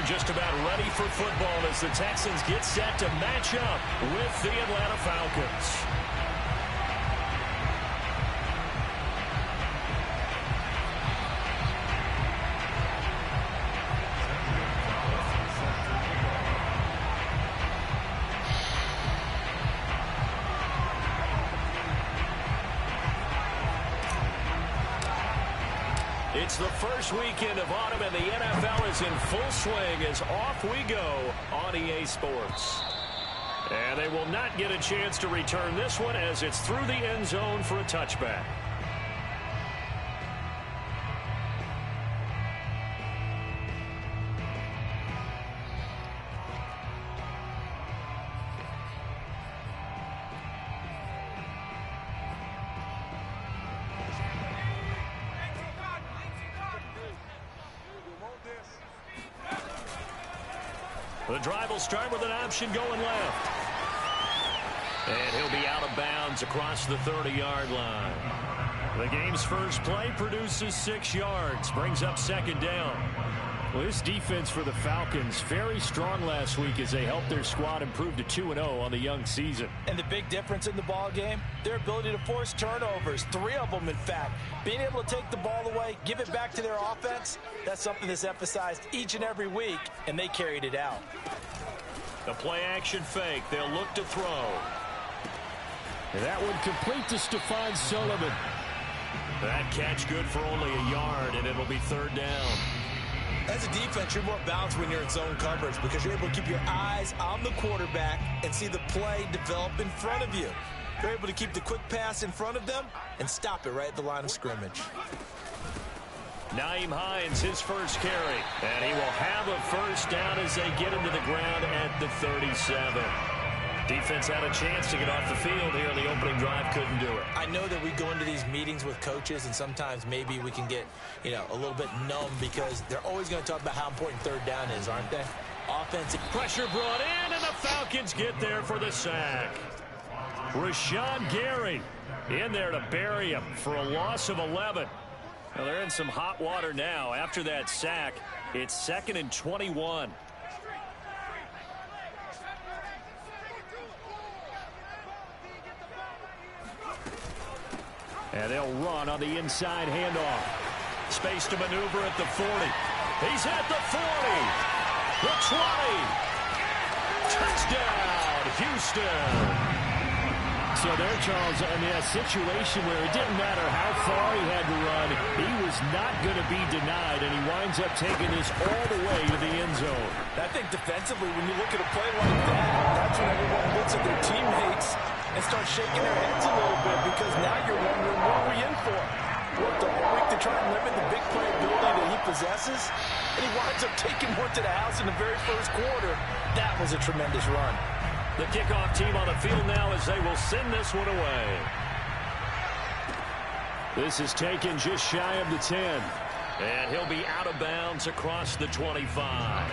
just about ready for football as the Texans get set to match up with the Atlanta Falcons. It's the first weekend of autumn, and the NFL is in full swing as off we go on EA Sports. And they will not get a chance to return this one as it's through the end zone for a touchback. The drive will start with an option going left. And he'll be out of bounds across the 30-yard line. The game's first play produces 6 yards, brings up second down. Well, this defense for the Falcons, very strong last week as they helped their squad improve to 2-0 on the young season. And the big difference in the ball game, their ability to force turnovers, 3 of them in fact. Being able to take the ball away, give it back to their offense, that's something that's emphasized each and every week, and they carried it out. The play-action fake, they'll look to throw. And that one complete to Stephon Sullivan. That catch good for only a yard, and it'll be third down. As a defense, you're more balanced when you're in zone coverage because you're able to keep your eyes on the quarterback and see the play develop in front of you. You're able to keep the quick pass in front of them and stop it right at the line of scrimmage. Nyheim Hines, his first carry, and he will have a first down as they get him to the ground at the 37. Defense had a chance to get off the field here. The opening drive couldn't do it. I know that we go into these meetings with coaches, and sometimes maybe we can get, a little bit numb because they're always going to talk about how important third down is, aren't they? Offensive pressure brought in, and the Falcons get there for the sack. Rashawn Gary in there to bury him for a loss of 11. Well, they're in some hot water now. After that sack, it's 2nd and 21. And they'll run on the inside handoff. Space to maneuver at the 40. He's at the 40. The 20. Touchdown, Houston. So there, Charles, a situation where it didn't matter how far he had to run, he was not going to be denied, and he winds up taking this all the way to the end zone. I think defensively, when you look at a play like that, that's when everyone looks at their teammates and starts shaking their heads a little bit because now you're wondering, what are we in for? Worked all week to try and limit the big play ability that he possesses, and he winds up taking one to the house in the very first quarter. That was a tremendous run. The kickoff team on the field now as they will send this one away. This is taken just shy of the 10. And he'll be out of bounds across the 25.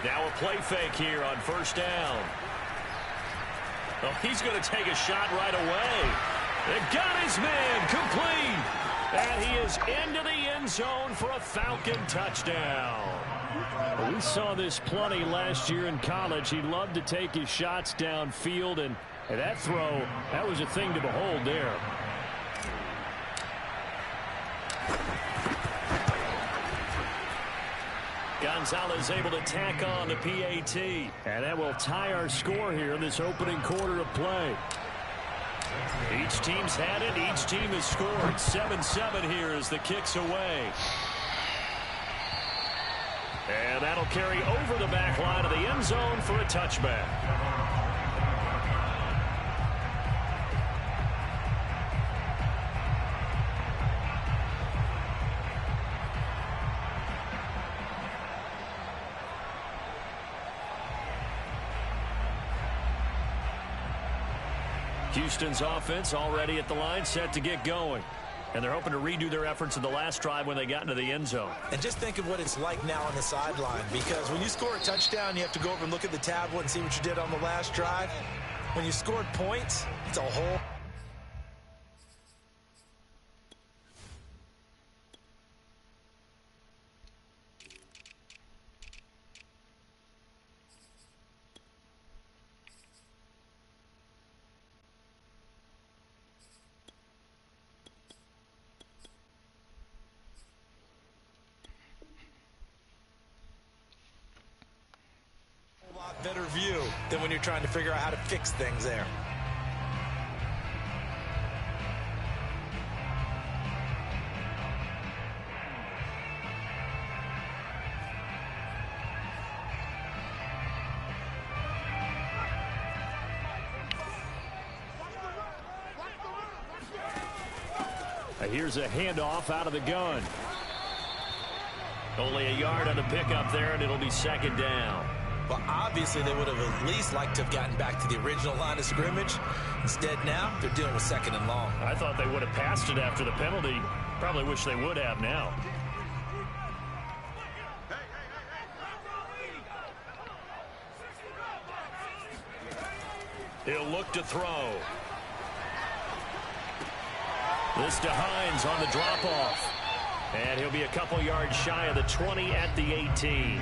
Now a play fake here on first down. Oh, he's going to take a shot right away. They got his man complete. And he is into the end zone for a Falcon touchdown. Well, we saw this plenty last year in college. He loved to take his shots downfield, and that throw, that was a thing to behold there. Gonzalez able to tack on the PAT. And that will tie our score here in this opening quarter of play. Each team's had it. Each team has scored. 7-7 here as the kick's away. And that'll carry over the back line of the end zone for a touchback. Houston's offense already at the line, set to get going. And they're hoping to redo their efforts in the last drive when they got into the end zone. And just think of what it's like now on the sideline, because when you score a touchdown, you have to go over and look at the tablet and see what you did on the last drive. When you scored points, it's a whole... better view than when you're trying to figure out how to fix things there. Here's a handoff out of the gun. Only a yard on the pickup there, and it'll be second down. Well, obviously, they would have at least liked to have gotten back to the original line of scrimmage. Instead, now, they're dealing with second and long. I thought they would have passed it after the penalty. Probably wish they would have now. He'll look to throw. This to Hines on the drop-off. And he'll be a couple yards shy of the 20 at the 18.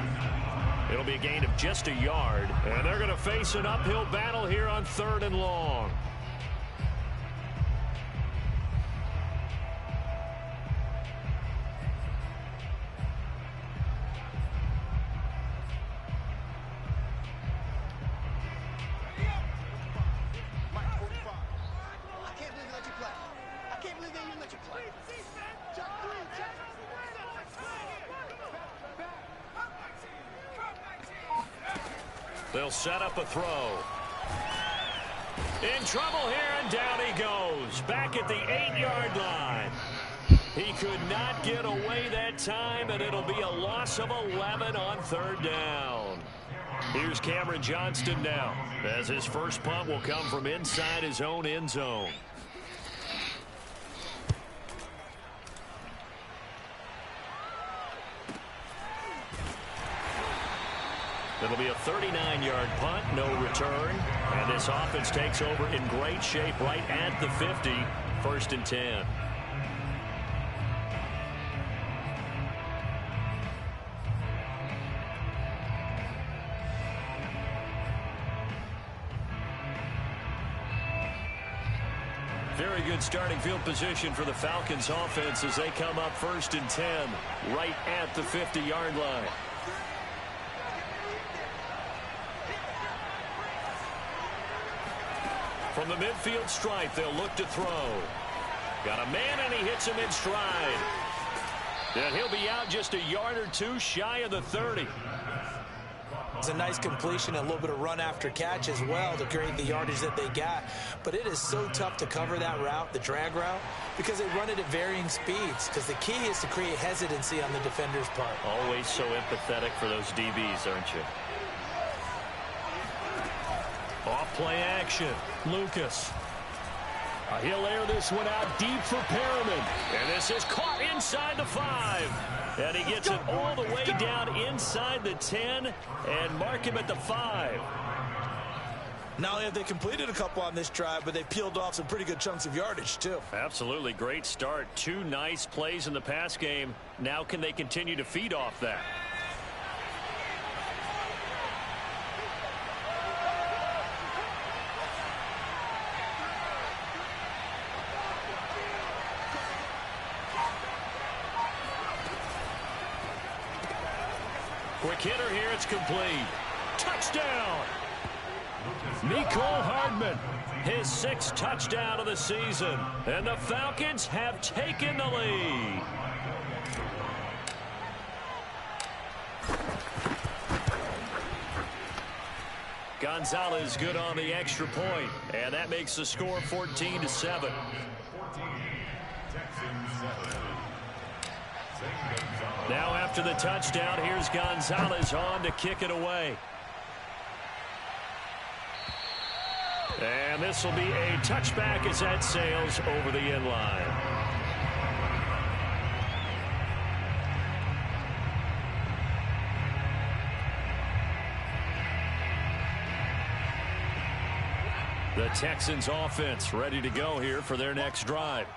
It'll be a gain of just a yard. And they're going to face an uphill battle here on 3rd and long. They'll set up a throw. In trouble here, and down he goes. Back at the 8-yard line. He could not get away that time, and it'll be a loss of 11 on 3rd down. Here's Cameron Johnston now, as his first punt will come from inside his own end zone. It'll be a 39-yard punt, no return. And this offense takes over in great shape right at the 50, 1st and 10. Very good starting field position for the Falcons offense as they come up 1st and 10 right at the 50-yard line. From the midfield stripe, they'll look to throw. Got a man, and he hits him in stride. And he'll be out just a yard or two shy of the 30. It's a nice completion and a little bit of run after catch as well to create the yardage that they got. But it is so tough to cover that route, the drag route, because they run it at varying speeds. Because the key is to create hesitancy on the defender's part. Always so empathetic for those DBs, aren't you? Off-play action. Lucas. He'll air this one out deep for Perriman. And this is caught inside the 5. And he gets it all the way down inside the 10 and mark him at the 5. Not only have they completed a couple on this drive, but they peeled off some pretty good chunks of yardage, too. Absolutely. Great start. 2 nice plays in the pass game. Now can they continue to feed off that? Quick hitter here, it's complete. Touchdown! Mecole Hardman, his 6th touchdown of the season. And the Falcons have taken the lead. Gonzalez good on the extra point, and that makes the score 14-7. Now after the touchdown, here's Gonzalez on to kick it away. And this will be a touchback as that sails over the end line. The Texans offense ready to go here for their next drive.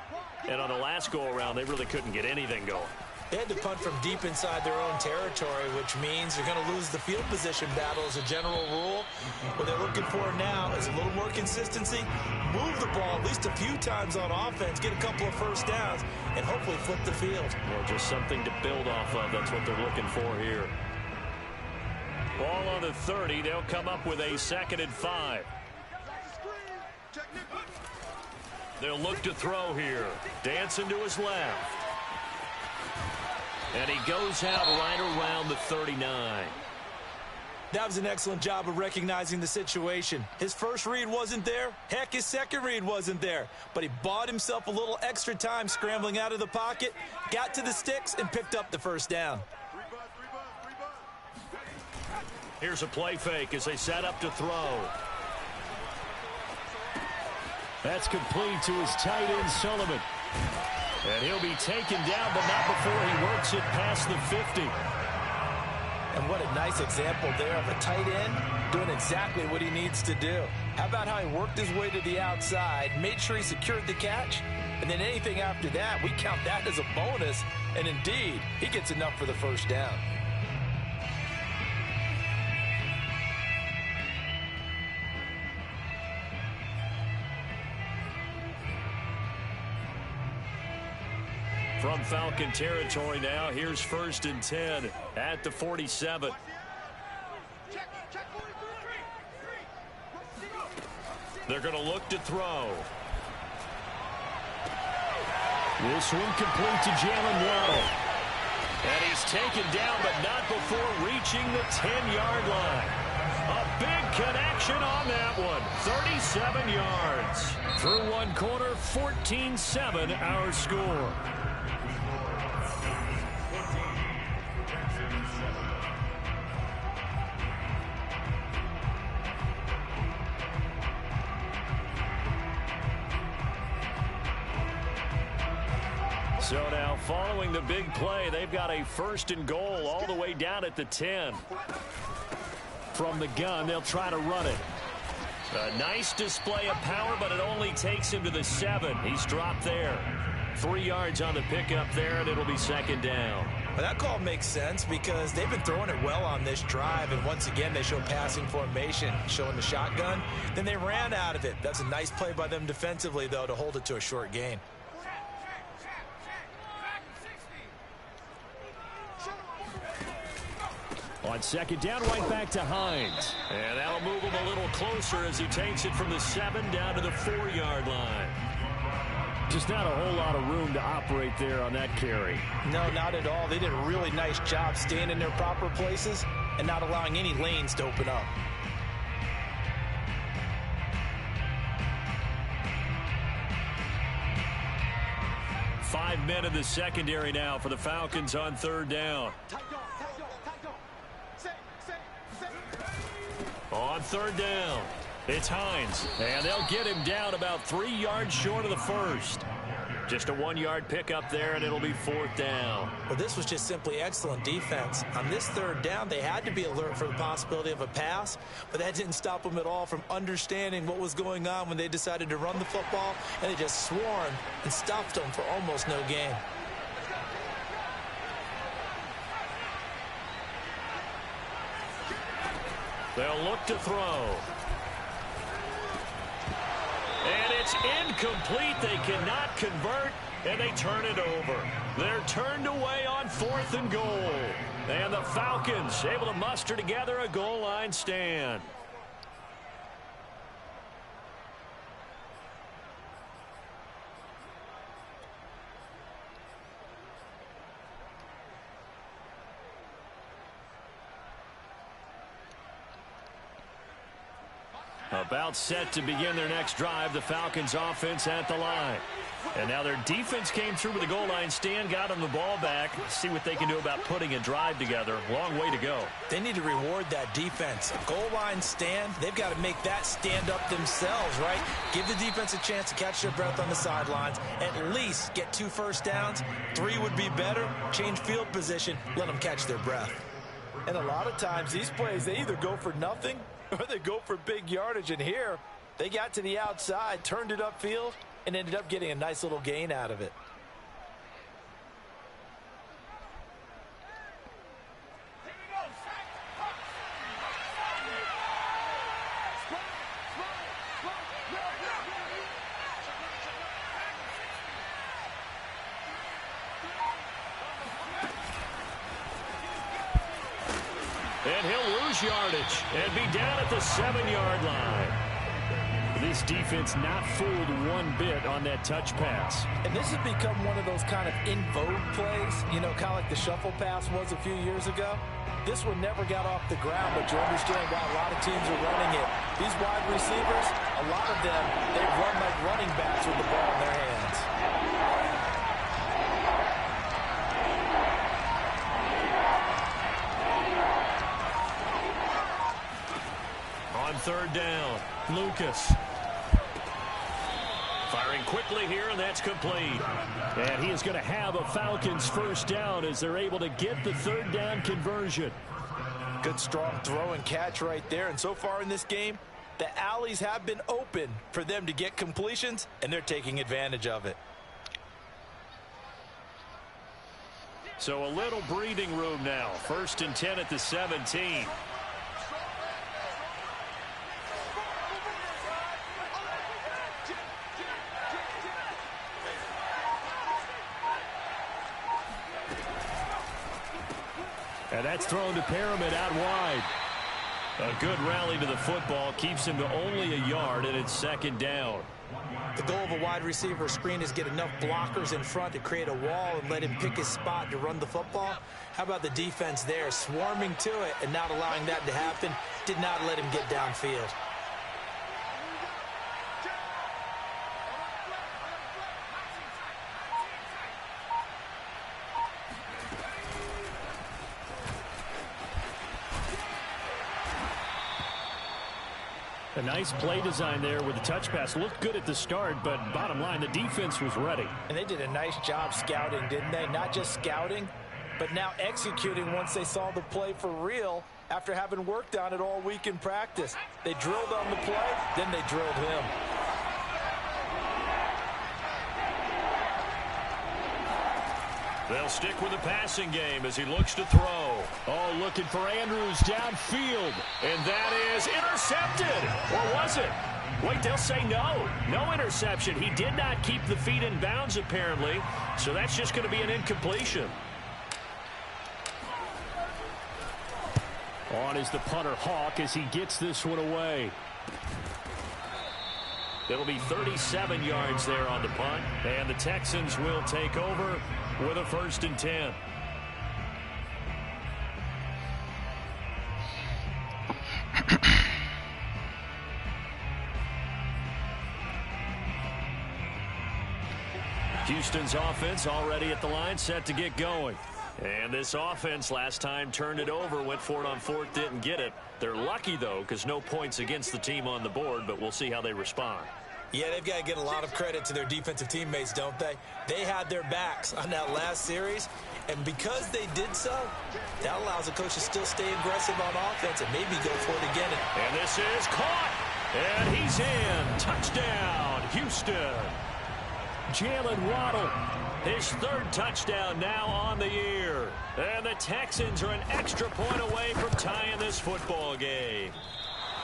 And on the last go-around, they really couldn't get anything going. They had to punt from deep inside their own territory, which means they're going to lose the field position battle as a general rule. What they're looking for now is a little more consistency, move the ball at least a few times on offense, get a couple of first downs, and hopefully flip the field. Well, just something to build off of. That's what they're looking for here. Ball on the 30. They'll come up with a 2nd and 5. They'll look to throw here. Dancing to his left. And he goes out right around the 39. That was an excellent job of recognizing the situation. His first read wasn't there. Heck, his second read wasn't there. But he bought himself a little extra time scrambling out of the pocket, got to the sticks, and picked up the first down. Here's a play fake as they set up to throw. That's complete to his tight end, Sullivan. And he'll be taken down, but not before he works it past the 50. And what a nice example there of a tight end doing exactly what he needs to do. How about how he worked his way to the outside, made sure he secured the catch, and then anything after that, we count that as a bonus. And indeed, he gets enough for the first down. From Falcon territory now, here's 1st and 10 at the 47. They're going to look to throw. This one complete to Jalen Waddle. And he's taken down, but not before reaching the 10-yard line. A big connection on that one. 37 yards. Through one quarter, 14-7 our score. So now, following the big play, they've got a 1st and goal all the way down at the 10. From the gun, they'll try to run it. A nice display of power, but it only takes him to the 7. He's dropped there. 3 yards on the pickup there, and it'll be 2nd down. Well, that call makes sense because they've been throwing it well on this drive, and once again, they show passing formation, showing the shotgun. Then they ran out of it. That's a nice play by them defensively, though, to hold it to a short gain. On 2nd down, right back to Hines. And that'll move him a little closer as he takes it from the 7 down to the 4-yard line. Just not a whole lot of room to operate there on that carry. No, not at all. They did a really nice job staying in their proper places and not allowing any lanes to open up. Five men in the secondary now for the Falcons on 3rd down. On 3rd down, it's Hines, and they'll get him down about 3 yards short of the 1st. Just a 1-yard pickup there, and it'll be 4th down. Well, this was just simply excellent defense. On this 3rd down, they had to be alert for the possibility of a pass, but that didn't stop them at all from understanding what was going on when they decided to run the football, and they just swarmed and stopped them for almost no gain. They'll look to throw. And it's incomplete. They cannot convert, and they turn it over. They're turned away on 4th and goal. And the Falcons able to muster together a goal line stand. About set to begin their next drive, the Falcons offense at the line. And now their defense came through with the goal line stand, got them the ball back. See what they can do about putting a drive together. Long way to go. They need to reward that defense. A goal line stand, they've got to make that stand up themselves, right? Give the defense a chance to catch their breath on the sidelines. At least get 2 first downs. 3 would be better. Change field position. Let them catch their breath. And a lot of times these plays, they either go for nothing or they go for big yardage. And here, they got to the outside, turned it upfield, and ended up getting a nice little gain out of it. And he'll lose yardage and be down at the 7-yard line. This defense not fooled one bit on that touch pass. And this has become one of those kind of in vogue plays, you know, kind of like the shuffle pass was a few years ago. This one never got off the ground, but you understand why a lot of teams are running it. These wide receivers, a lot of them, they run like running backs with the ball in their hands. On 3rd down, Lucas. Firing quickly here, and that's complete. And he is going to have a Falcons first down as they're able to get the 3rd down conversion. Good strong throw and catch right there. And so far in this game, the alleys have been open for them to get completions, and they're taking advantage of it. So a little breathing room now. 1st and 10 at the 17. And that's thrown to Perriman out wide. A good rally to the football keeps him to only a yard, and it's 2nd down. The goal of a wide receiver screen is get enough blockers in front to create a wall and let him pick his spot to run the football. How about the defense there, swarming to it and not allowing that to happen? Did not let him get downfield. A nice play design there with the touch pass. Looked good at the start, but bottom line, the defense was ready. And they did a nice job scouting, didn't they? Not just scouting, but now executing once they saw the play for real after having worked on it all week in practice. They drilled on the play, then they drilled him. They'll stick with the passing game as he looks to throw. Oh, looking for Andrews downfield. And that is intercepted. Or was it? Wait, they'll say no. No interception. He did not keep the feet in bounds, apparently. So that's just going to be an incompletion. On is the punter Hawk as he gets this one away. It'll be 37 yards there on the punt. And the Texans will take over with a 1st and 10. Houston's offense already at the line, set to get going. And this offense last time turned it over, went for it on 4th, didn't get it. They're lucky, though, because no points against the team on the board, but we'll see how they respond. Yeah, they've got to get a lot of credit to their defensive teammates, don't they? They had their backs on that last series, and because they did so, that allows the coach to still stay aggressive on offense and maybe go for it again. And this is caught, and he's in. Touchdown, Houston. Jalen Waddle. His 3rd touchdown now on the year. And the Texans are an extra point away from tying this football game.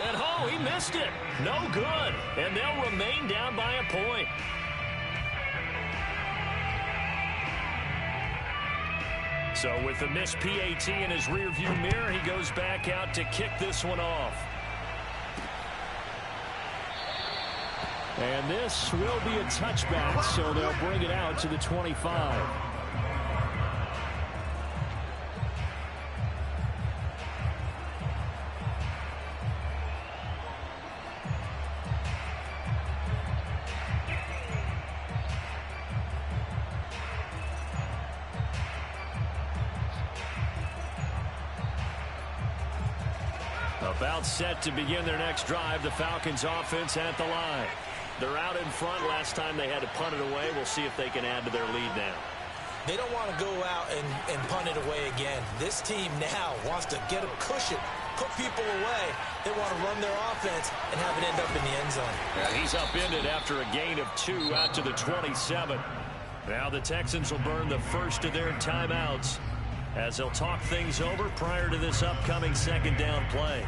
And oh, he missed it. No good. And they'll remain down by a point. So with the missed PAT in his rearview mirror, he goes back out to kick this one off. And this will be a touchback, so they'll bring it out to the 25. About set to begin their next drive, the Falcons offense at the line. They're out in front. Last time they had to punt it away. We'll see if they can add to their lead now. They don't want to go out and punt it away again. This team now wants to get a cushion, put people away. They want to run their offense and have it end up in the end zone. Yeah, he's upended after a gain of 2 out to the 27. Now the Texans will burn the first of their timeouts as they'll talk things over prior to this upcoming second down play.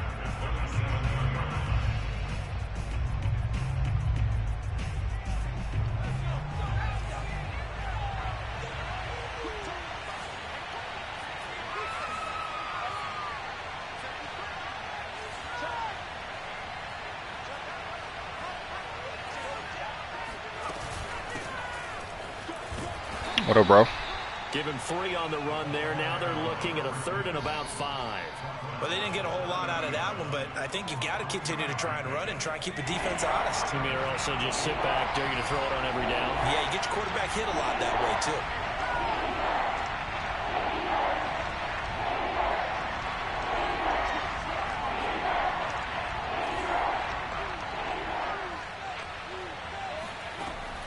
What up, bro? Given 3 on the run there. Now they're looking at a 3rd and about 5. Well, they didn't get a whole lot out of that one, but I think you've got to continue to try and run and try and keep the defense honest. You mean or also just sit back, dare you to throw it on every down? Yeah, you get your quarterback hit a lot that way, too.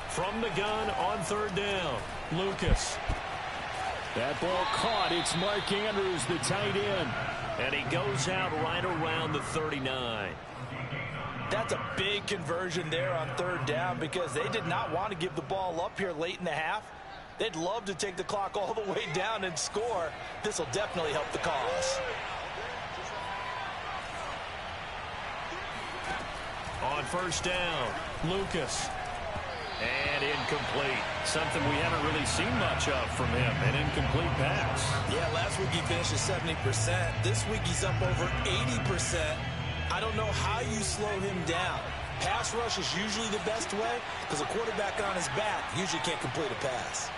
From the gun on 3rd down, Lucas. That ball caught. It's Mark Andrews, the tight end. And he goes out right around the 39. That's a big conversion there on 3rd down because they did not want to give the ball up here late in the half. They'd love to take the clock all the way down and score. This will definitely help the cause. On 1st down, Lucas. And incomplete. Something we haven't really seen much of from him. An incomplete pass. Yeah, last week he finished at 70%. This week he's up over 80%. I don't know how you slow him down. Pass rush is usually the best way because a quarterback on his back usually can't complete a pass.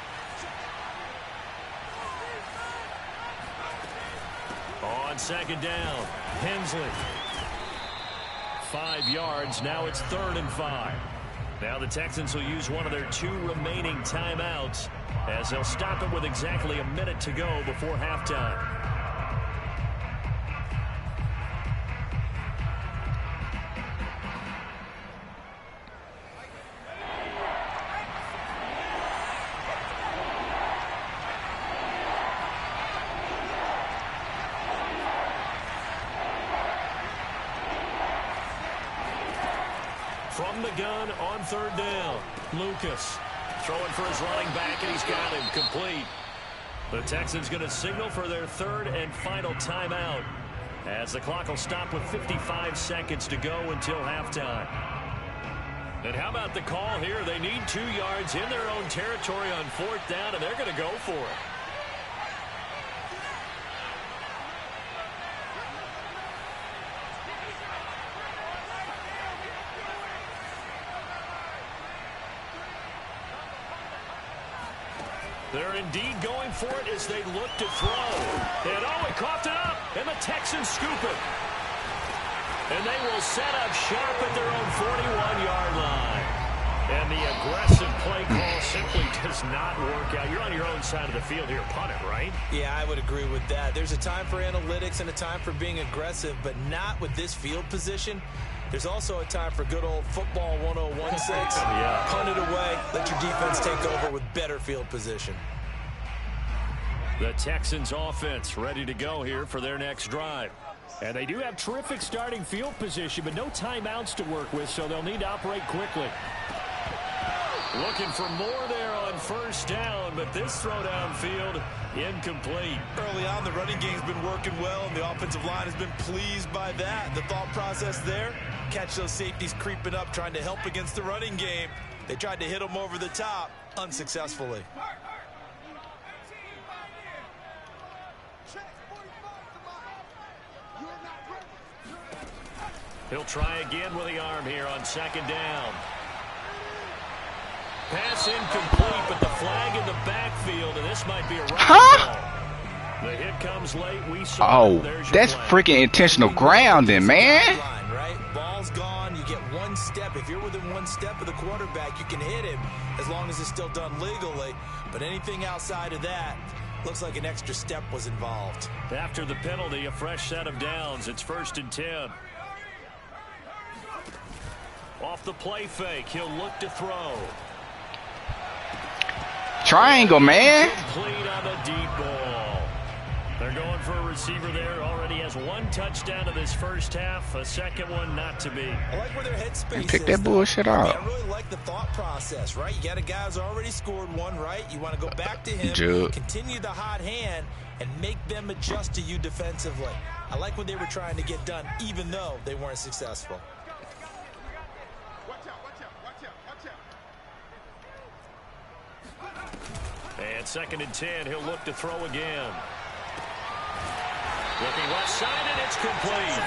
On 2nd down, Hensley. 5 yards. Now it's 3rd and 5. Now the Texans will use one of their 2 remaining timeouts as they'll stop it with exactly a minute to go before halftime. From the gun on 3rd down, Lucas throwing for his running back, and he's got him complete. The Texans going to signal for their 3rd and final timeout as the clock will stop with 55 seconds to go until halftime. And how about the call here? They need 2 yards in their own territory on 4th down, and they're going to go for it. They're indeed going for it as they look to throw. And oh, he coughed it up, and the Texans scoop it. And they will set up shop at their own 41-yard line. And the aggressive play call simply does not work out. You're on your own side of the field here, punt it, right? Yeah, I would agree with that. There's a time for analytics and a time for being aggressive, but not with this field position. There's also a time for good old football 101-6. Yeah. Punt it away. Let your defense take over with better field position. The Texans offense ready to go here for their next drive. And they do have terrific starting field position, but no timeouts to work with, so they'll need to operate quickly. Looking for more there on 1st down, but this throw downfield incomplete. Early on, the running game's been working well, and the offensive line has been pleased by that. The thought process there, catch those safeties creeping up, trying to help against the running game. They tried to hit them over the top, unsuccessfully. He'll try again with the arm here on 2nd down. Pass incomplete, but the flag in the backfield, and this might be a right ball. The hit comes late. We saw. Oh, that's freaking intentional grounding, man. Right? Ball's gone. You get 1 step. If you're within 1 step of the quarterback, you can hit him as long as it's still done legally. But anything outside of that, Looks like an extra step was involved. After the penalty, a fresh set of downs. It's 1st and 10. Off the play fake, he'll look to throw. Triangle, man. Complete on the deep ball. They're going for a receiver there. Already has 1 touchdown in this first half. A second one not to be. I like where their headspace Pick is, that bullshit up. I really like the thought process, right? You got a guy who's already scored 1, right? You want to go back to him, continue the hot hand, and make them adjust to you defensively. I like what they were trying to get done, even though they weren't successful. And 2nd and 10, he'll look to throw again. Looking left side, and it's complete.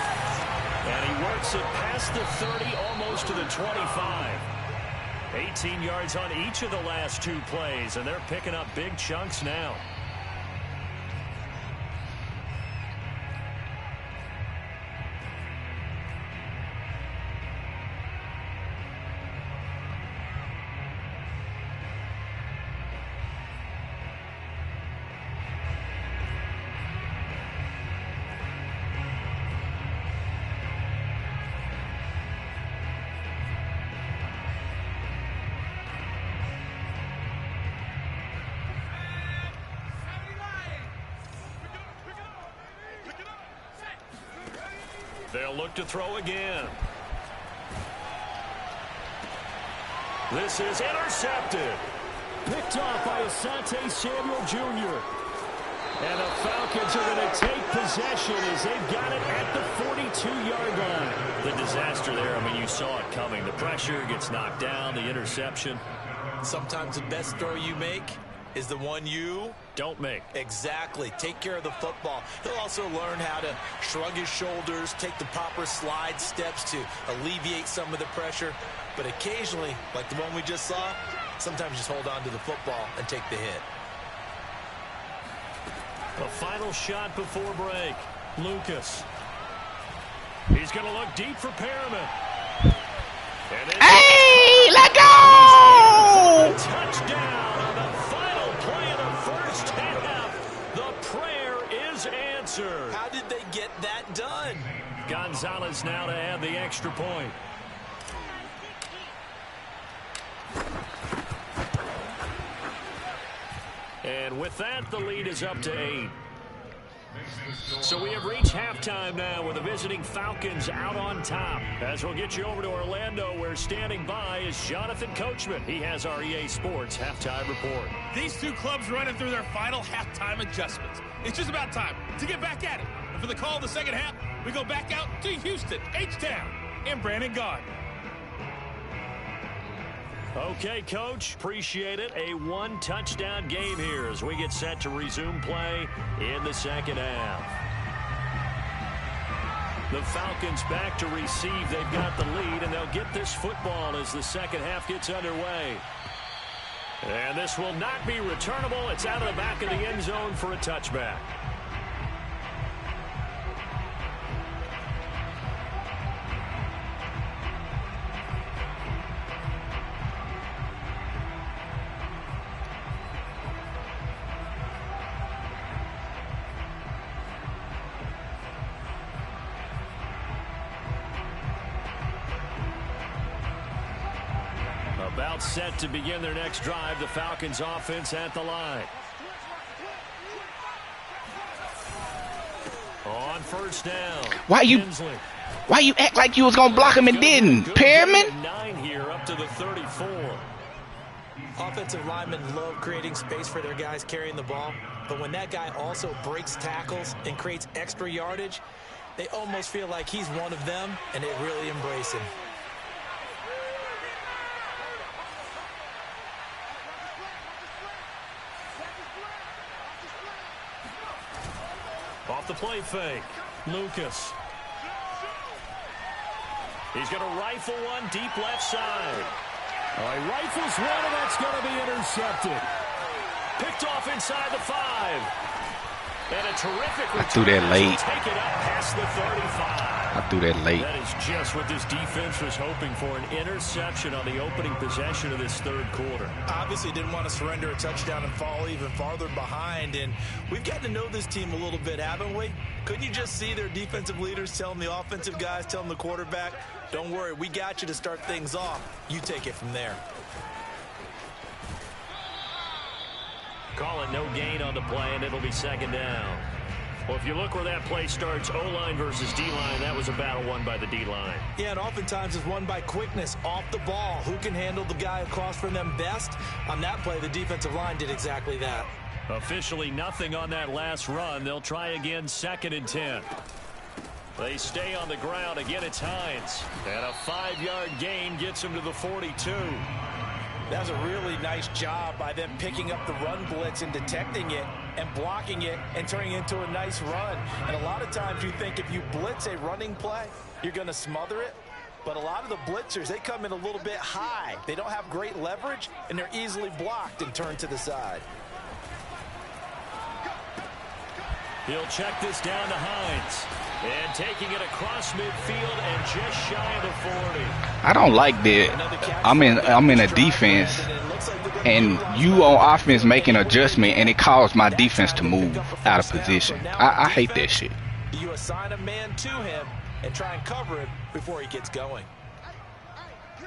And he works it past the 30, almost to the 25. 18 yards on each of the last 2 plays, and they're picking up big chunks now. They'll look to throw again. This is intercepted. Picked off by Asante Samuel Jr. And the Falcons are going to take possession as they've got it at the 42-yard line. The disaster there, I mean, you saw it coming. The pressure gets knocked down, the interception. Sometimes the best throw you make is the one you don't make. Exactly. Take care of the football. He'll also learn how to shrug his shoulders, take the proper slide steps to alleviate some of the pressure. But occasionally, like the one we just saw, sometimes just hold on to the football and take the hit. A final shot before break. Lucas. He's going to look deep for Perriman. Hey, let go! Touchdown on the final play of the first half. The prayer is answered. How did they get that done? Gonzalez now to add the extra point. And with that, the lead is up to 8. So we have reached halftime now with the visiting Falcons out on top. As we'll get you over to Orlando, where standing by is Jonathan Coachman. He has our EA Sports halftime report. These two clubs running through their final halftime adjustments. It's just about time to get back at it. And for the call of the second half, we go back out to Houston, H-Town, and Brandon Gaudin. Okay, Coach, appreciate it. A 1-touchdown game here as we get set to resume play in the second half. The Falcons back to receive. They've got the lead, and they'll get this football as the second half gets underway. And this will not be returnable. It's out of the back of the end zone for a touchback. About set to begin their next drive. The Falcons offense at the line. On first down. Why you act like you was gonna block him and didn't? Perriman? 9 here up to the 34. Offensive linemen love creating space for their guys carrying the ball, but when that guy also breaks tackles and creates extra yardage, they almost feel like he's one of them, and they really embrace him. Off the play fake. Lucas. He's going to rifle one deep left side. He rifles one, and that's going to be intercepted. Picked off inside the 5. And a terrific I threw that late. take it up past the 35. I threw that late. That is just what this defense was hoping for, an interception on the opening possession of this third quarter. Obviously didn't want to surrender a touchdown and fall even farther behind. And we've gotten to know this team a little bit, haven't we? Couldn't you just see their defensive leaders telling the offensive guys, telling the quarterback, don't worry, we got you to start things off. You take it from there. Call it no gain on the play, and it'll be second down. Well, if you look where that play starts, O-line versus D-line, that was a battle won by the D-line. Yeah, and oftentimes it's won by quickness off the ball. Who can handle the guy across from them best? On that play, the defensive line did exactly that. Officially nothing on that last run. They'll try again, 2nd and 10. They stay on the ground. Again, it's Hines. And a 5-yard gain gets him to the 42. That was a really nice job by them picking up the run blitz and detecting it and blocking it and turning it into a nice run. And a lot of times you think if you blitz a running play, you're going to smother it. But a lot of the blitzers, they come in a little bit high. They don't have great leverage, and they're easily blocked and turned to the side. He'll check this down to Hines. And taking it across midfield and just shy of the 40. I don't like that. I'm in a defense, and you on offense make an adjustment, and it caused my defense to move out of position. I hate that shit. You assign a man to him and try and cover him before he gets going.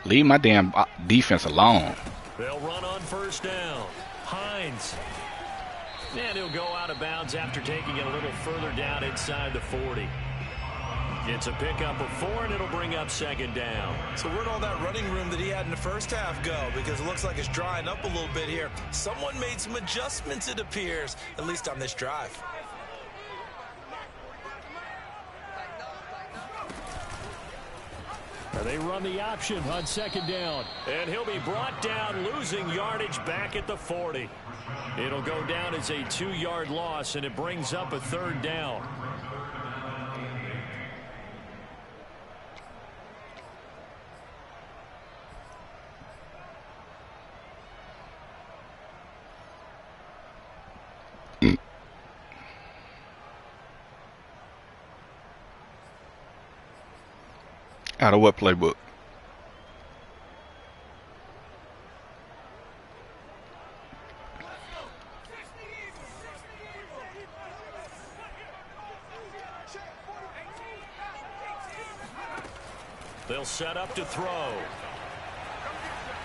Leave my damn defense alone. They'll run on first down. Hines. And he'll go out of bounds after taking it a little further down inside the 40. It's a pickup of 4, and it'll bring up second down. So where'd all that running room that he had in the first half go? Because it looks like it's drying up a little bit here. Someone made some adjustments, it appears, at least on this drive. They run the option on second down. And he'll be brought down, losing yardage back at the 40. It'll go down as a 2-yard loss, and it brings up a third down. Out of what playbook? They'll set up to throw.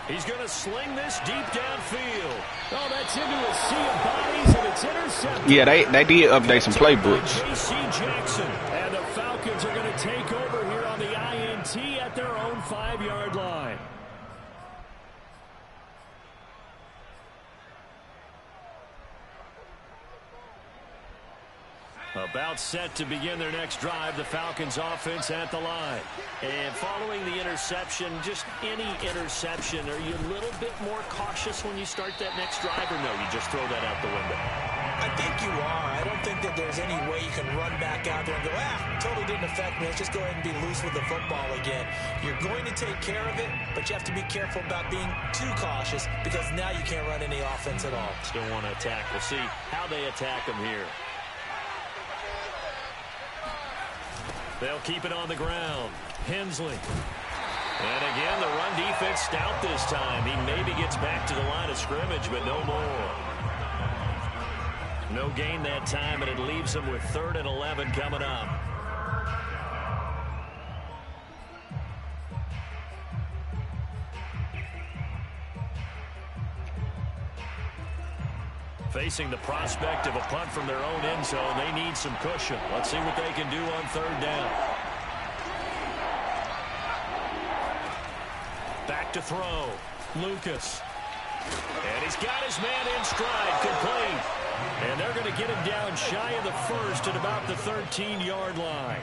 He's going to sling this deep downfield. Oh, that's into a sea of bodies, and it's intercepted. Yeah, they did update some playbooks. J.C. Jackson, and the Falcons are going to take over here on the INT at their own 5-yard line. About set to begin their next drive, the Falcons offense at the line. And following the interception, just any interception, are you a little bit more cautious when you start that next drive, or no, you just throw that out the window? I think you are. I don't think that there's any way you can run back out there and go, totally didn't affect me. Let's just go ahead and be loose with the football again. You're going to take care of it, but you have to be careful about being too cautious because now you can't run any offense at all. Still want to attack. We'll see how they attack them here. They'll keep it on the ground. Hensley. And again, the run defense stout this time. He maybe gets back to the line of scrimmage, but no more. No gain that time, and it leaves them with 3rd and 11 coming up. Facing the prospect of a punt from their own end zone, they need some cushion. Let's see what they can do on 3rd down. Back to throw. Lucas. And he's got his man in stride, complete. And they're going to get him down shy of the 1st at about the 13-yard line.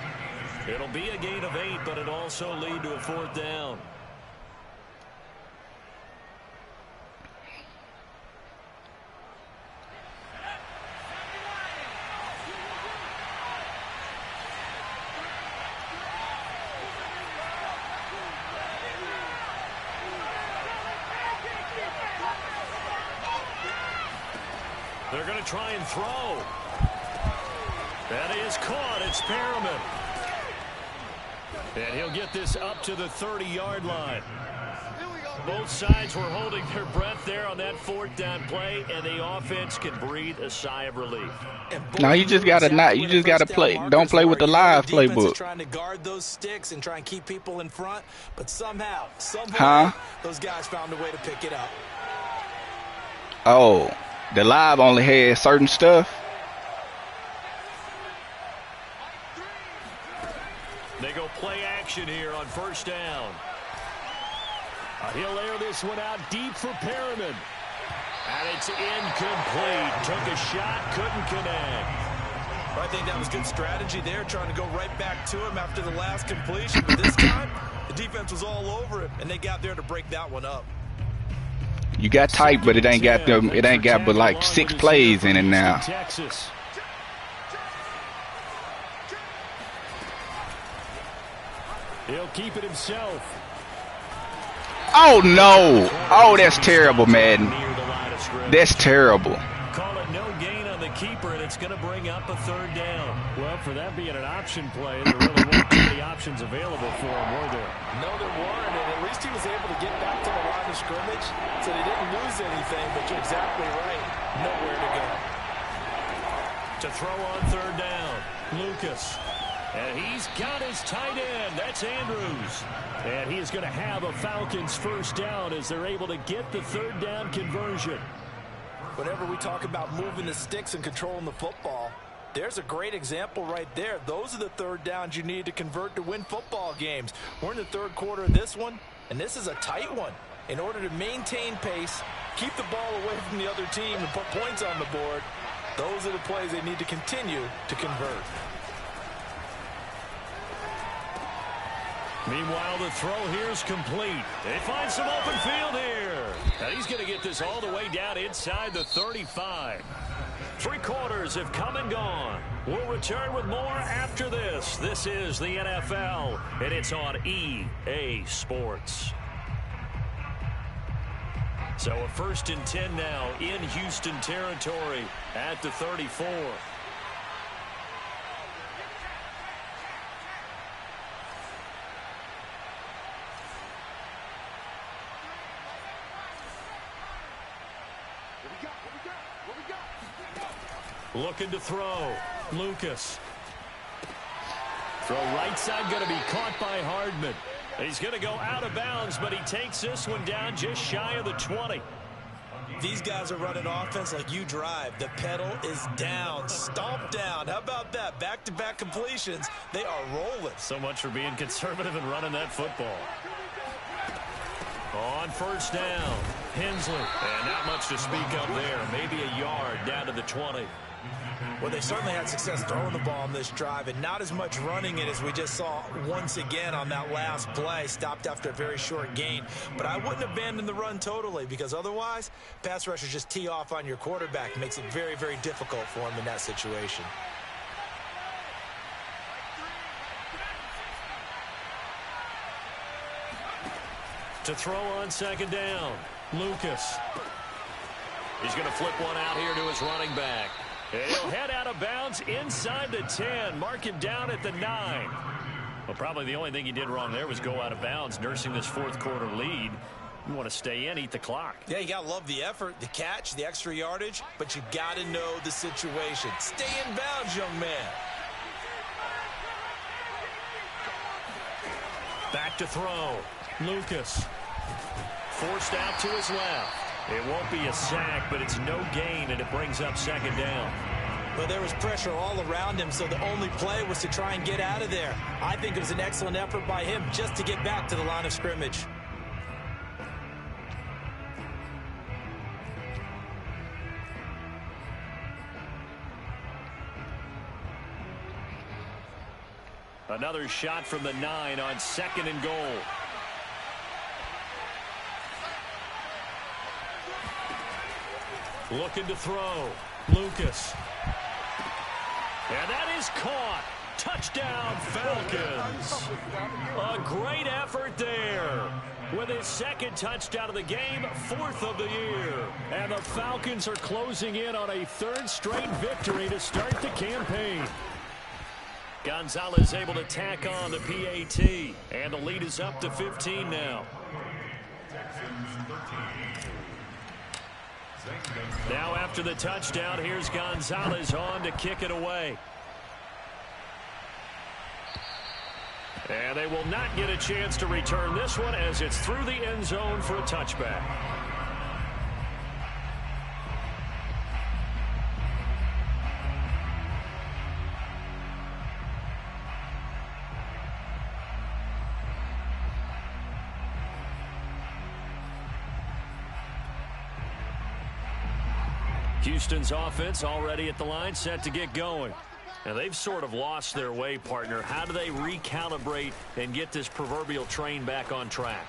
It'll be a gain of 8, but it'll also lead to a 4th down. They're going to try and throw. That is caught. It's Perriman. And he'll get this up to the 30-yard line. Both sides were holding their breath there on that 4th down play, and the offense can breathe a sigh of relief. Now you just gotta play. Don't play with the live playbook. Trying to guard those sticks and try and keep people in front, but somehow, those guys found a way to pick it up. Oh, the live only has certain stuff. They go play action here on 1st down. He'll air this one out deep for Perriman. And it's incomplete. Took a shot, couldn't connect. I think that was good strategy there, trying to go right back to him after the last completion. But this time, the defense was all over him, and they got there to break that one up. You got tight, but it ain't got them. It ain't got but like 6 plays in it now. Texas. He'll keep it himself. Oh no! Oh, that's terrible, Madden. That's terrible. Call it no gain on the keeper, and it's going to bring up a 3rd down. Well, for that being an option play, there really weren't too many options available for him, were there? No, there weren't, and at least he was able to get back to the line of scrimmage, so they didn't lose anything, but you're exactly right. Nowhere to go. To throw on 3rd down, Lucas. And he's got his tight end. That's Andrews. And he is going to have a Falcons 1st down as they're able to get the 3rd down conversion. Whenever we talk about moving the sticks and controlling the football, there's a great example right there. Those are the 3rd downs you need to convert to win football games. We're in the 3rd quarter of this one, and this is a tight one. In order to maintain pace, keep the ball away from the other team, and put points on the board, those are the plays they need to continue to convert. Meanwhile, the throw here is complete. They find some open field here. And he's going to get this all the way down inside the 35. 3 quarters have come and gone. We'll return with more after this. This is the NFL, and it's on EA Sports. So a 1st and 10 now in Houston territory at the 34. Looking to throw. Lucas. Throw right side going to be caught by Hardman. He's going to go out of bounds, but he takes this one down just shy of the 20. These guys are running offense like you drive. The pedal is down, stomped down. How about that? Back-to-back completions. They are rolling. So much for being conservative and running that football. On 1st down, Hensley. And not much to speak of there. Maybe a yard down to the 20. Well, they certainly had success throwing the ball on this drive, and not as much running it as we just saw once again on that last play. Stopped after a very short gain. But I wouldn't abandon the run totally, because otherwise, pass rushers just tee off on your quarterback. It makes it very, very difficult for him in that situation. To throw on 2nd down, Lucas. He's going to flip one out here to his running back. And he'll head out of bounds inside the 10. Mark him down at the 9. Well, probably the only thing he did wrong there was go out of bounds, nursing this 4th quarter lead. You want to stay in, eat the clock. Yeah, you got to love the effort, the catch, the extra yardage, but you got to know the situation. Stay in bounds, young man. Back to throw. Lucas. Forced out to his left. It won't be a sack, but it's no gain, and it brings up 2nd down. But there was pressure all around him, so the only play was to try and get out of there. I think it was an excellent effort by him just to get back to the line of scrimmage. Another shot from the 9 on 2nd and goal. Looking to throw. Lucas. And that is caught. Touchdown, Falcons. A great effort there. With his 2nd touchdown of the game, 4th of the year. And the Falcons are closing in on a 3rd straight victory to start the campaign. Gonzalez able to tack on the PAT. And the lead is up to 15 now. Now after the touchdown, here's Gonzalez on to kick it away. And they will not get a chance to return this one as it's through the end zone for a touchback. Houston's offense already at the line, set to get going. Now, they've sort of lost their way, partner. How do they recalibrate and get this proverbial train back on track?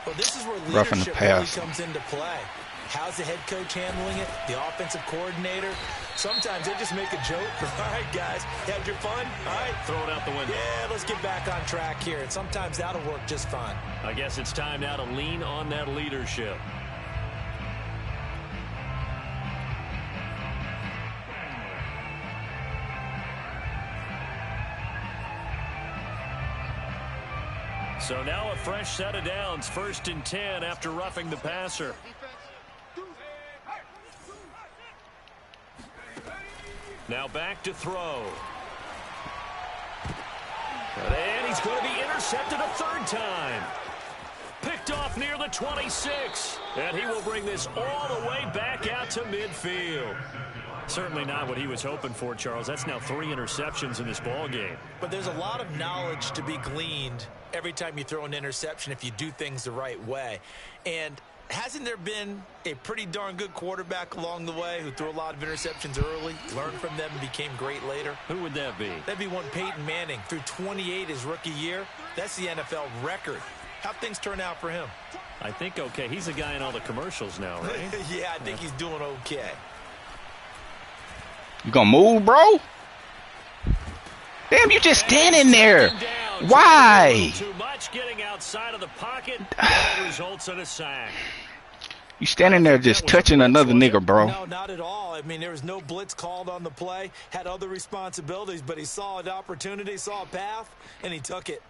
Well, this is where leadership really comes into play. How's the head coach handling it? The offensive coordinator? Sometimes they just make a joke. All right, guys, you had your fun? All right. Throw it out the window. Yeah, let's get back on track here. And sometimes that'll work just fine. I guess it's time now to lean on that leadership. So now a fresh set of downs, 1st and 10 after roughing the passer. Now back to throw. And he's going to be intercepted a 3rd time. Picked off near the 26. And he will bring this all the way back out to midfield. Certainly not what he was hoping for, Charles. That's now 3 interceptions in this ball game. But there's a lot of knowledge to be gleaned every time you throw an interception if you do things the right way. And hasn't there been a pretty darn good quarterback along the way who threw a lot of interceptions early, learned from them, and became great later? Who would that be? That'd be one Peyton Manning. Threw 28 his rookie year. That's the NFL record. How'd things turn out for him? I think okay. He's a guy in all the commercials now, right? Yeah, I think he's doing okay. You gonna move, bro? Damn, you just standing there. Why? Too much getting outside of the pocket. That results in a sack. You standing there just touching another nigga, bro. No, not at all. I mean, there was no blitz called on the play. Had other responsibilities, but he saw an opportunity, saw a path, and he took it.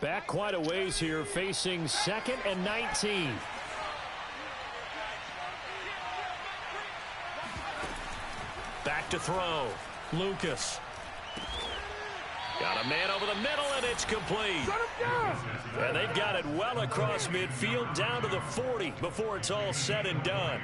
Back quite a ways here, facing 2nd and 19. Back to throw. Lucas. Got a man over the middle, and it's complete. And they've got it well across midfield, down to the 40 before it's all said and done.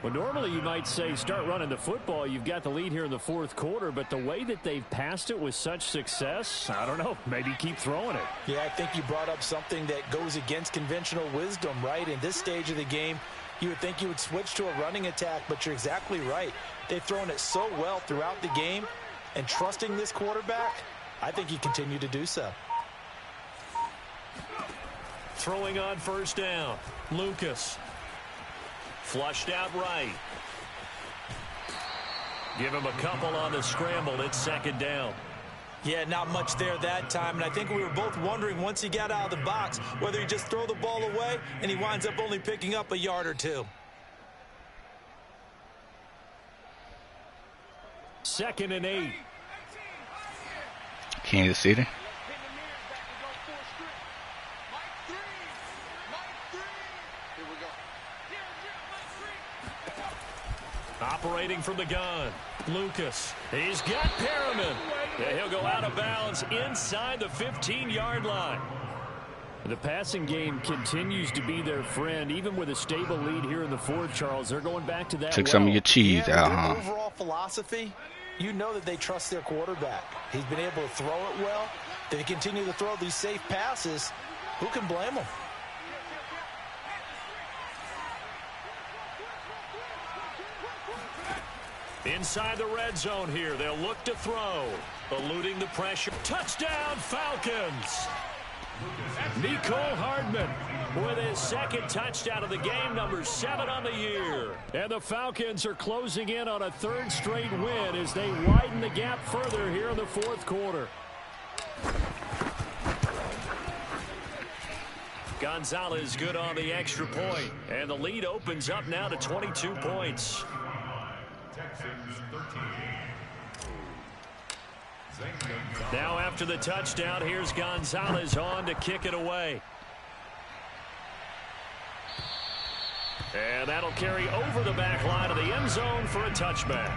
Well, normally you might say start running the football. You've got the lead here in the 4th quarter, but the way that they've passed it with such success, I don't know, maybe keep throwing it. Yeah, I think you brought up something that goes against conventional wisdom, right? In this stage of the game, you would think you would switch to a running attack, but you're exactly right. They've thrown it so well throughout the game, and trusting this quarterback, I think you continue to do so. Throwing on 1st down. Lucas. Flushed out right. Give him a couple on the scramble. It's 2nd down. Yeah, not much there that time, and I think we were both wondering once he got out of the box whether he just throw the ball away and he winds up only picking up a yard or 2. 2nd and 8. Kansas City. Operating from the gun. Lucas. He's got Perriman. Yeah, he'll go out of bounds inside the 15-yard line. The passing game continues to be their friend, even with a stable lead here in the 4th, Charles. They're going back to that. Took some of your cheese out, huh? Overall philosophy, you know that they trust their quarterback. He's been able to throw it well. They continue to throw these safe passes. Who can blame them? Inside the red zone here, they'll look to throw. Eluding the pressure. Touchdown, Falcons! Mecole Hardman with his 2nd touchdown of the game, number 7 on the year. And the Falcons are closing in on a 3rd straight win as they widen the gap further here in the 4th quarter. Gonzalez good on the extra point, and the lead opens up now to 22 points. Now after the touchdown, here's Gonzalez on to kick it away. And that'll carry over the back line of the end zone for a touchback.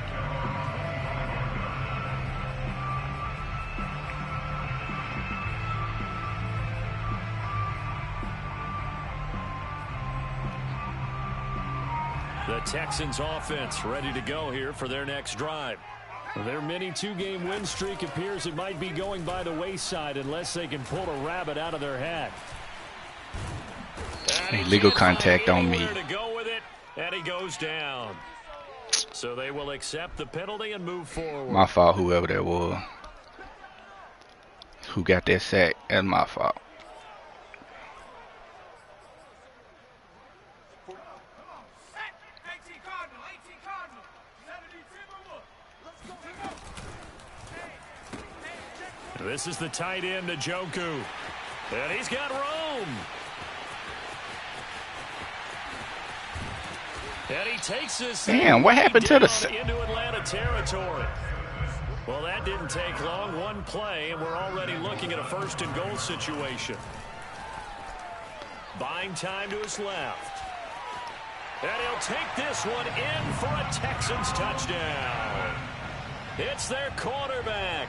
The Texans offense ready to go here for their next drive. Their mini two-game win streak appears it might be going by the wayside unless they can pull a rabbit out of their hat. Illegal contact on me. To go with it, and he goes down. So they will accept the penalty and move forward. My fault, whoever that was. Who got that sack? That's my fault. This is the tight end, Njoku. And he's got room. And he takes this. Damn, what happened to the into Atlanta territory? Well, that didn't take long. One play, and we're already looking at a first and goal situation. Buying time to his left. And he'll take this one in for a Texans touchdown. It's their quarterback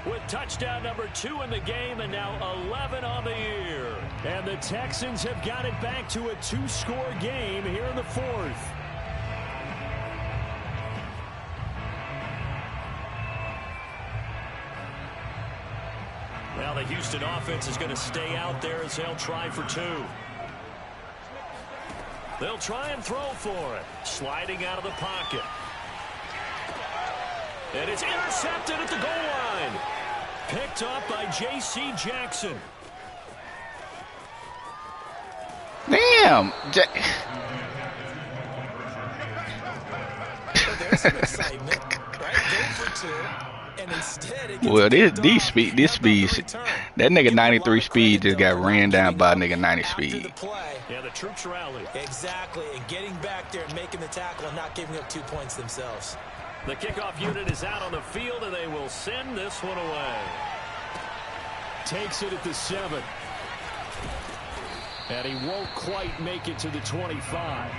with touchdown number 2 in the game and now 11 on the year. And the Texans have got it back to a 2-score game here in the fourth. Now the Houston offense is going to stay out there as they'll try for 2. They'll try and throw for it. Sliding out of the pocket. And it's intercepted at the goal line. Picked up by J.C. Jackson. Damn. There's some excitement, right? Go for 2. And instead it gets Well, this speed, that nigga 93 speed just got ran down by a nigga 90 speed. Yeah, the troops rally. Exactly, and getting back there and making the tackle and not giving up 2 points themselves. The kickoff unit is out on the field, and they will send this one away. Takes it at the 7. And he won't quite make it to the 25.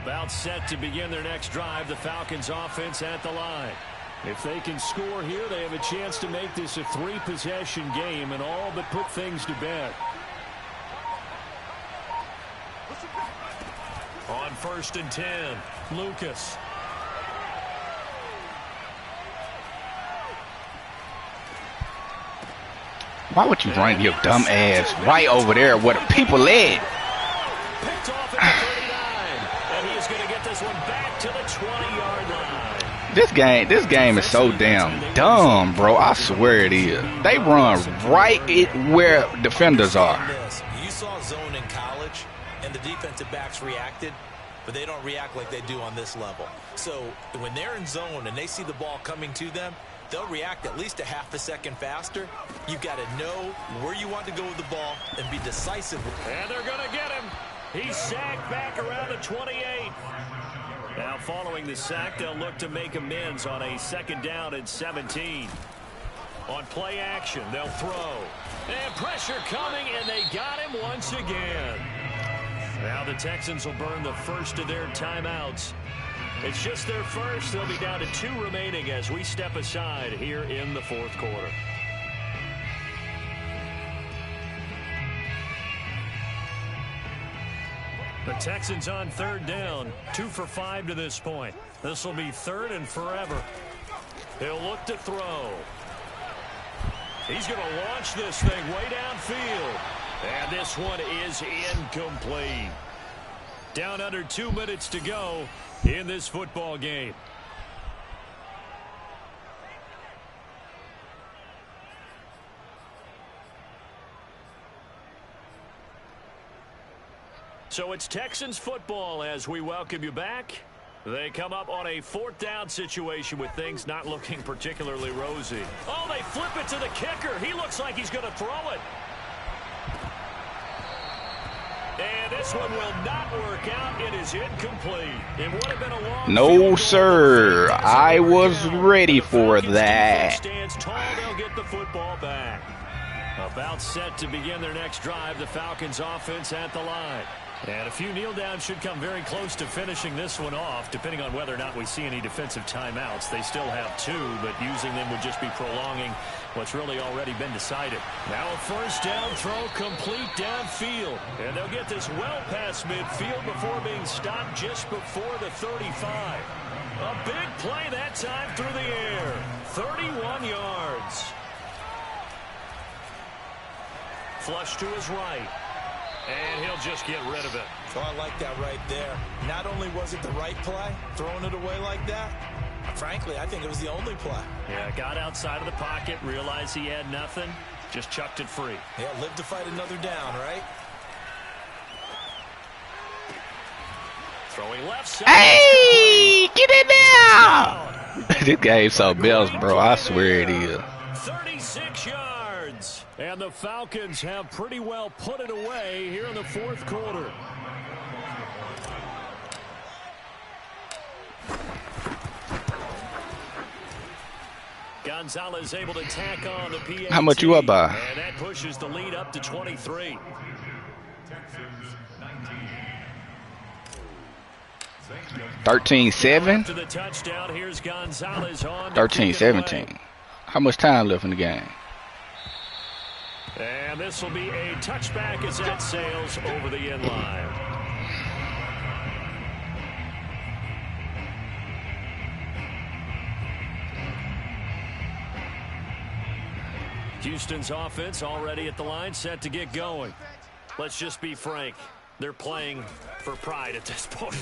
About set to begin their next drive, the Falcons offense at the line. If they can score here, they have a chance to make this a 3-possession game and all but put things to bed. On 1st and 10, Lucas. Why would you run your dumb ass right over there where the people led? Picked off at the 39. And he is going to get this one back to the 20-yard line. This game is so damn dumb, bro. I swear it is. They run right where defenders are. You saw zone in college, and the defensive backs reacted, but they don't react like they do on this level. So when they're in zone and they see the ball coming to them, they'll react at least a half a second faster. You've got to know where you want to go with the ball and be decisive. And they're going to get him. He's sacked back around the 28. Now following the sack, they'll look to make amends on a 2nd down and 17. On play action, they'll throw. And pressure coming, and they got him once again. Now the Texans will burn the first of their timeouts. It's just their first. They'll be down to 2 remaining as we step aside here in the 4th quarter. The Texans on 3rd down, 2 for 5 to this point. This will be 3rd and forever. He'll look to throw. He's going to launch this thing way downfield. And this one is incomplete. Down under 2 minutes to go in this football game. So it's Texans football as we welcome you back. They come up on a 4th down situation with things not looking particularly rosy. Oh, they flip it to the kicker. He looks like he's going to throw it. And this one will not work out. It is incomplete. It would have been a long No, sir. I was ready for that. Stands tall. They'll get the football back. About set to begin their next drive. The Falcons offense at the line. And a few kneel downs should come very close to finishing this one off, depending on whether or not we see any defensive timeouts. They still have 2, but using them would just be prolonging what's really already been decided. Now a first down throw complete downfield. And they'll get this well past midfield before being stopped just before the 35. A big play that time through the air. 31 yards. Flush to his right. And he'll just get rid of it. Oh, I like that right there. Not only was it the right play, throwing it away like that, frankly, I think it was the only play. Yeah, got outside of the pocket, realized he had nothing, just chucked it free. Yeah, live to fight another down, right? Throwing left side. Hey, get in there! This game's so bills, bro. I swear it is. 36 yards. And the Falcons have pretty well put it away here in the 4th quarter. Gonzalez able to tack on the PAT. How much you up by? And that pushes the lead up to 23. 13-7? To the touchdown, here's Gonzalez on 13-17. How much time left in the game? And this will be a touchback as that sails over the end line. Houston's offense already at the line, set to get going. Let's just be frank. They're playing for pride at this point.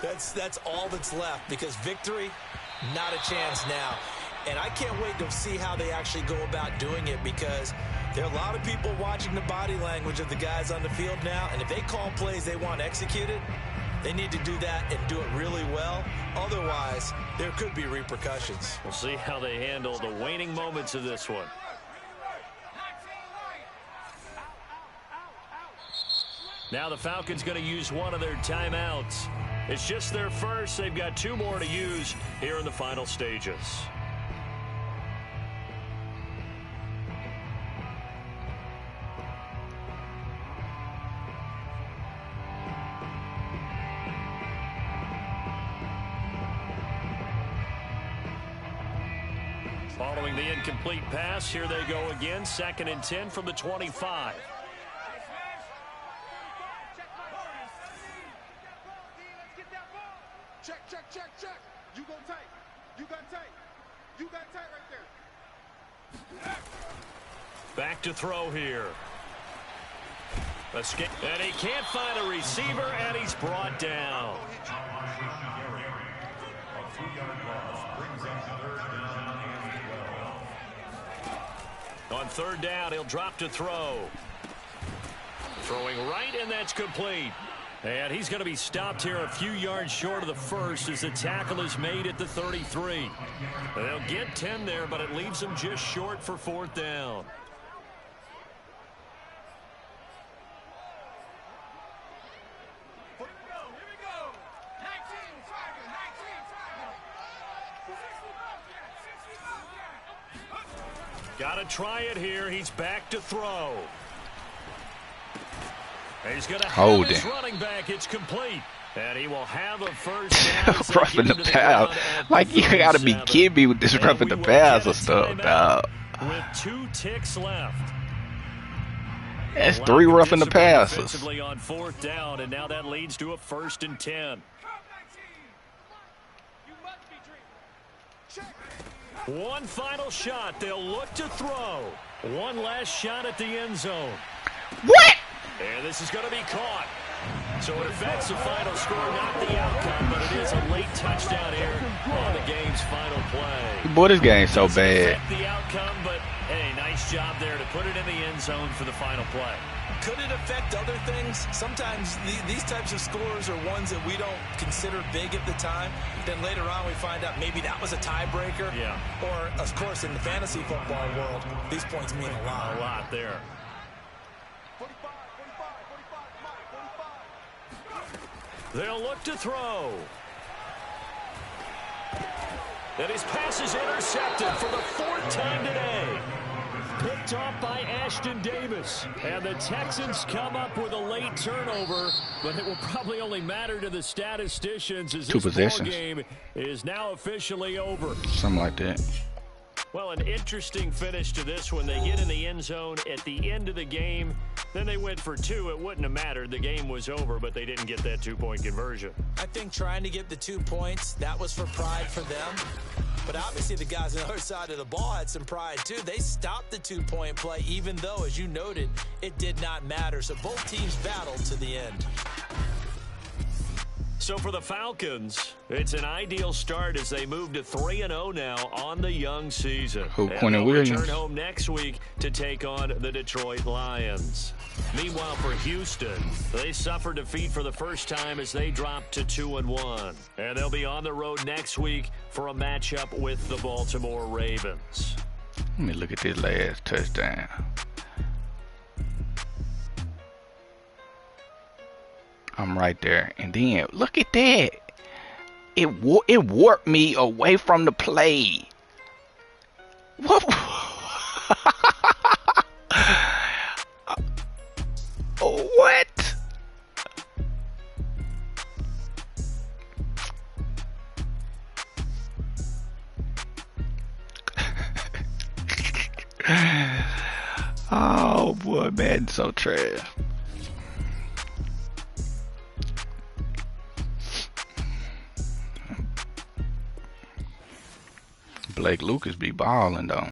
That's all that's left, because victory, not a chance now. And I can't wait to see how they actually go about doing it, because there are a lot of people watching the body language of the guys on the field now, and if they call plays they want executed, they need to do that and do it really well. Otherwise, there could be repercussions. We'll see how they handle the waning moments of this one. Now the Falcons going to use one of their timeouts. It's just their first. They've got 2 more to use here in the final stages. Following the incomplete pass, here they go again. 2nd and 10 from the 25. Check. You go tight. You got tight. You got tight right there. Back to throw here. Escape. And he can't find a receiver, and he's brought down. On 3rd down, he'll drop to throw. Throwing right, and that's complete. And he's going to be stopped here a few yards short of the first as the tackle is made at the 33. They'll get 10 there, but it leaves them just short for 4th down. Got to try it here. He's back to throw. He's going to hold his running back. It's complete. And he will have a first down. Roughing the pass. Like, you got to be kidding me with this roughing the pass or stuff, dog. With 2 ticks left. That's 3 roughing the passes. Offensively on 4th down, and now that leads to a 1st and 10. One final shot. They'll look to throw. One last shot at the end zone. What? And this is going to be caught. So it affects the final score, not the outcome, but it is a late touchdown here on the game's final play. Boy, this game's so bad. The outcome, but hey, nice job there to put it in the end zone for the final play. Could it affect other things? Sometimes these types of scores are ones that we don't consider big at the time. Then later on we find out maybe that was a tiebreaker. Yeah. Or, of course, in the fantasy football world, these points mean a lot. A lot there. They'll look to throw. And his pass is intercepted for the 4th time today. Picked off by Ashton Davis. And the Texans come up with a late turnover, but it will probably only matter to the statisticians as this ball game is now officially over. Something like that. Well, an interesting finish to this one. They get in the end zone at the end of the game. Then they went for 2. It wouldn't have mattered. The game was over, but they didn't get that 2-point conversion. I think trying to get the 2 points, that was for pride for them. But obviously the guys on the other side of the ball had some pride too. They stopped the 2-point play, even though, as you noted, it did not matter. So both teams battled to the end. So for the Falcons, it's an ideal start as they move to 3-0 now on the young season. Quinn and Williams return home next week to take on the Detroit Lions. Meanwhile, for Houston, they suffered defeat for the first time as they dropped to 2-1. And they'll be on the road next week for a matchup with the Baltimore Ravens. Let me look at this last touchdown. I'm right there, and then look at that. It warped me away from the play. What? What? Oh boy, Madden's so trash. Blake Lucas be balling though.